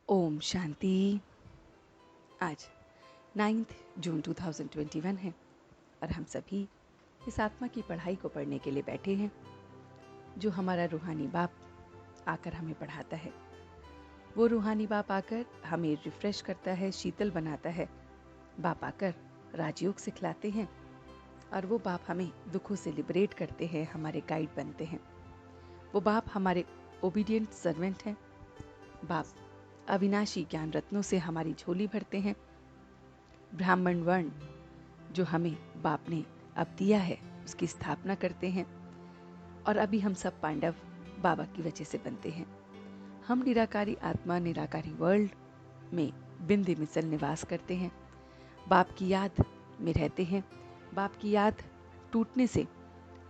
ओम शांति। आज 9 जून 2021 है और हम सभी इस आत्मा की पढ़ाई को पढ़ने के लिए बैठे हैं, जो हमारा रूहानी बाप आकर हमें पढ़ाता है। वो रूहानी बाप आकर हमें रिफ्रेश करता है, शीतल बनाता है। बाप आकर राजयोग सिखलाते हैं और वो बाप हमें दुखों से लिबरेट करते हैं, हमारे गाइड बनते हैं। वो बाप हमारे ओबीडियंट सर्वेंट हैं। बाप अविनाशी ज्ञान रत्नों से हमारी झोली भरते हैं। ब्राह्मण वर्ण जो हमें बाप ने अब दिया है, उसकी स्थापना करते हैं। और अभी हम सब पांडव बाबा की वजह से बनते हैं। हम निराकारी आत्मा, निराकारी वर्ल्ड में बिंदे मिसल निवास करते हैं। बाप की याद में रहते हैं। बाप की याद टूटने से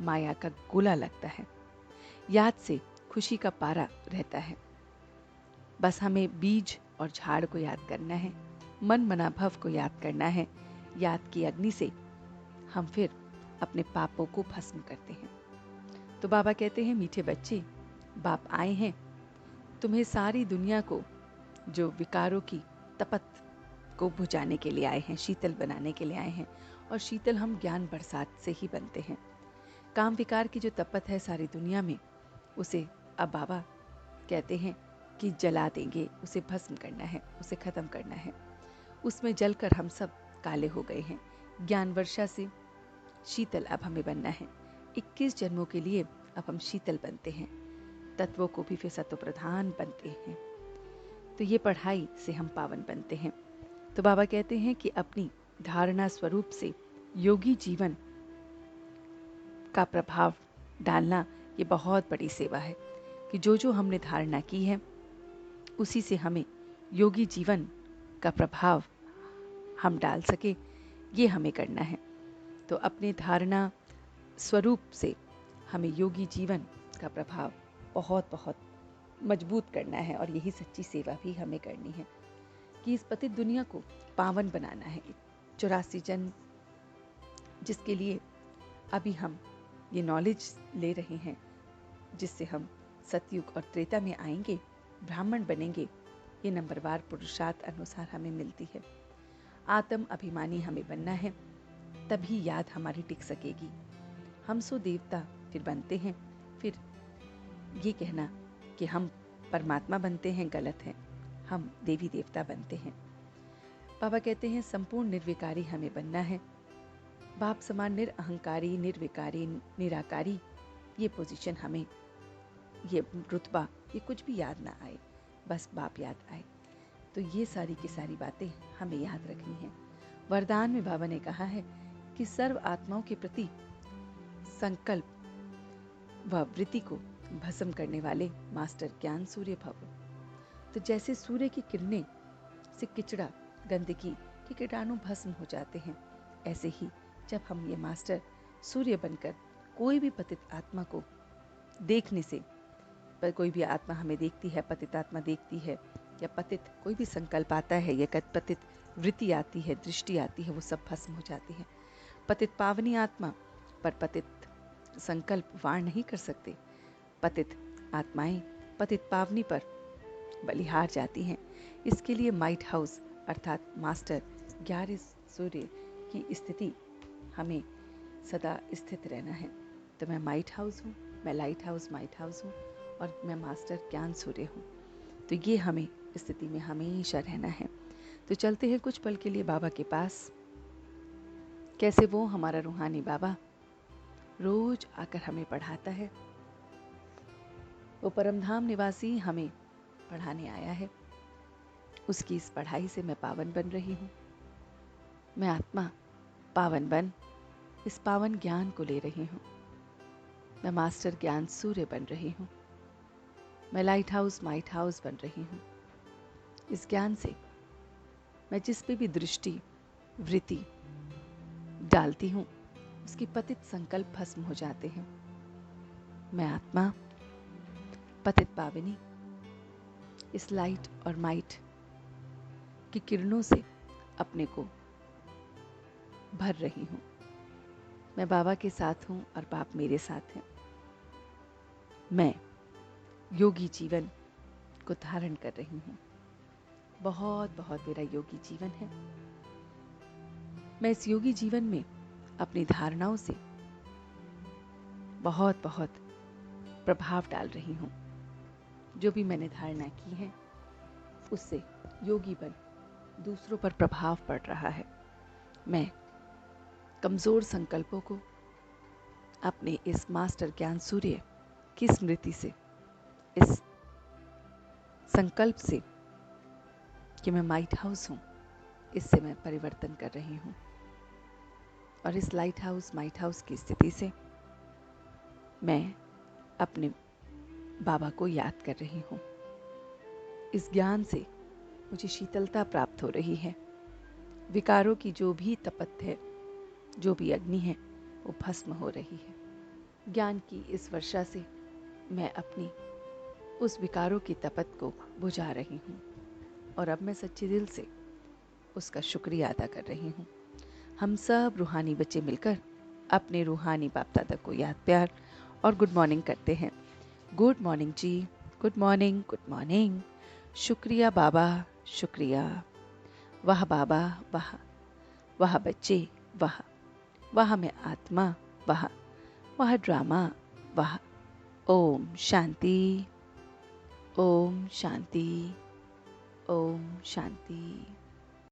माया का गोला लगता है। याद से खुशी का पारा रहता है। बस हमें बीज और झाड़ को याद करना है, मन मना भव को याद करना है। याद की अग्नि से हम फिर अपने पापों को भस्म करते हैं। तो बाबा कहते हैं, मीठे बच्चे, बाप आए हैं तुम्हें सारी दुनिया को जो विकारों की तपत को बुझाने के लिए आए हैं, शीतल बनाने के लिए आए हैं। और शीतल हम ज्ञान बरसात से ही बनते हैं। काम विकार की जो तपत है सारी दुनिया में, उसे अब बाबा कहते हैं कि जला देंगे, उसे भस्म करना है, उसे खत्म करना है। उसमें जलकर हम सब काले हो गए हैं। ज्ञान वर्षा से शीतल अब हमें बनना है। 21 जन्मों के लिए अब हम शीतल बनते हैं। तत्वों को भी फिर सत्व प्रधान बनते हैं। तो ये पढ़ाई से हम पावन बनते हैं। तो बाबा कहते हैं कि अपनी धारणा स्वरूप से योगी जीवन का प्रभाव डालना ये बहुत बड़ी सेवा है, कि जो हमने धारणा की है उसी से हमें योगी जीवन का प्रभाव हम डाल सके, ये हमें करना है। तो अपने धारणा स्वरूप से हमें योगी जीवन का प्रभाव बहुत बहुत मजबूत करना है। और यही सच्ची सेवा भी हमें करनी है, कि इस पतित दुनिया को पावन बनाना है। 84 जन्म जिसके लिए अभी हम ये नॉलेज ले रहे हैं, जिससे हम सतयुग और त्रेता में आएंगे, ब्राह्मण बनेंगे, ये नंबरवार पुरुषार्थ अनुसार हमें मिलती है। आत्म अभिमानी हमें बनना है, तभी याद हमारी टिक सकेगी। हम सो देवता फिर बनते हैं। फिर ये कहना कि हम परमात्मा बनते हैं गलत है, हम देवी देवता बनते हैं। बाबा कहते हैं संपूर्ण निर्विकारी हमें बनना है। बाप समान निरअहंकारी, निर्विकारी, निराकारी, ये पोजीशन हमें, ये रुतबा, ये कुछ भी याद ना आए, बस बाप याद आए। तो ये सारी की सारी बातें हमें याद रखनी है। वरदान में बाबा ने कहा है कि सर्व आत्माओं के प्रति संकल्प व वृत्ति को भस्म करने वाले मास्टर ज्ञान सूर्य भव। तो जैसे सूर्य की किरणें से किचड़ा, गंदगी के कीटाणु भस्म हो जाते हैं, ऐसे ही जब हम ये मास्टर सूर्य बनकर कोई भी पतित आत्मा को देखने से, पर कोई भी आत्मा हमें देखती है, पतित आत्मा देखती है, या पतित कोई भी संकल्प आता है, या पतित वृत्ति आती है, दृष्टि आती है, वो सब भस्म हो जाती है। पतित पावनी आत्मा पर पतित संकल्प वार नहीं कर सकते। पतित आत्माएं पतित पावनी पर बलिहार जाती हैं। इसके लिए माइट हाउस अर्थात मास्टर 11 सूर्य की स्थिति हमें सदा स्थित रहना है। तो मैं माइट हाउस हूँ, मैं लाइट हाउस माइट हाउस हूँ, और मैं मास्टर ज्ञान सूर्य हूँ। तो ये हमें स्थिति में हमेशा रहना है। तो चलते हैं कुछ पल के लिए बाबा के पास। कैसे वो हमारा रूहानी बाबा रोज आकर हमें पढ़ाता है। वो परमधाम निवासी हमें पढ़ाने आया है। उसकी इस पढ़ाई से मैं पावन बन रही हूँ। मैं आत्मा पावन बन इस पावन ज्ञान को ले रही हूँ। मैं मास्टर ज्ञान सूर्य बन रही हूँ। मैं लाइट हाउस माइट हाउस बन रही हूँ। इस ज्ञान से मैं जिस पे भी दृष्टि वृत्ति डालती हूँ, उसकी पतित संकल्प भस्म हो जाते हैं। मैं आत्मा पतित पावनी इस लाइट और माइट की किरणों से अपने को भर रही हूँ। मैं बाबा के साथ हूँ और बाप मेरे साथ हैं। मैं योगी जीवन को धारण कर रही हूँ। बहुत बहुत मेरा योगी जीवन है। मैं इस योगी जीवन में अपनी धारणाओं से बहुत बहुत प्रभाव डाल रही हूँ। जो भी मैंने धारणा की है उससे योगी बन दूसरों पर प्रभाव पड़ रहा है। मैं कमजोर संकल्पों को अपने इस मास्टर ज्ञान सूर्य की स्मृति से, इस संकल्प से कि मैं लाइट हाउस हूँ, इससे मैं परिवर्तन कर रही हूँ। और इस लाइट हाउस माइट हाउस की स्थिति से मैं अपने बाबा को याद कर रही हूँ। इस ज्ञान से मुझे शीतलता प्राप्त हो रही है। विकारों की जो भी तपत है, जो भी अग्नि है, वो भस्म हो रही है। ज्ञान की इस वर्षा से मैं अपनी उस विकारों की तपत को बुझा रही हूँ और अब मैं सच्चे दिल से उसका शुक्रिया अदा कर रही हूँ। हम सब रूहानी बच्चे मिलकर अपने रूहानी बाप दादा को याद, प्यार और गुड मॉर्निंग करते हैं। गुड मॉर्निंग जी, गुड मॉर्निंग, गुड मॉर्निंग। शुक्रिया बाबा, शुक्रिया। वाह बाबा, वाह। वाह बच्चे, वाह। वाह मैं आत्मा, वाह। वाह ड्रामा, वाह। ओम शांति, ओम शांति, ओम शांति।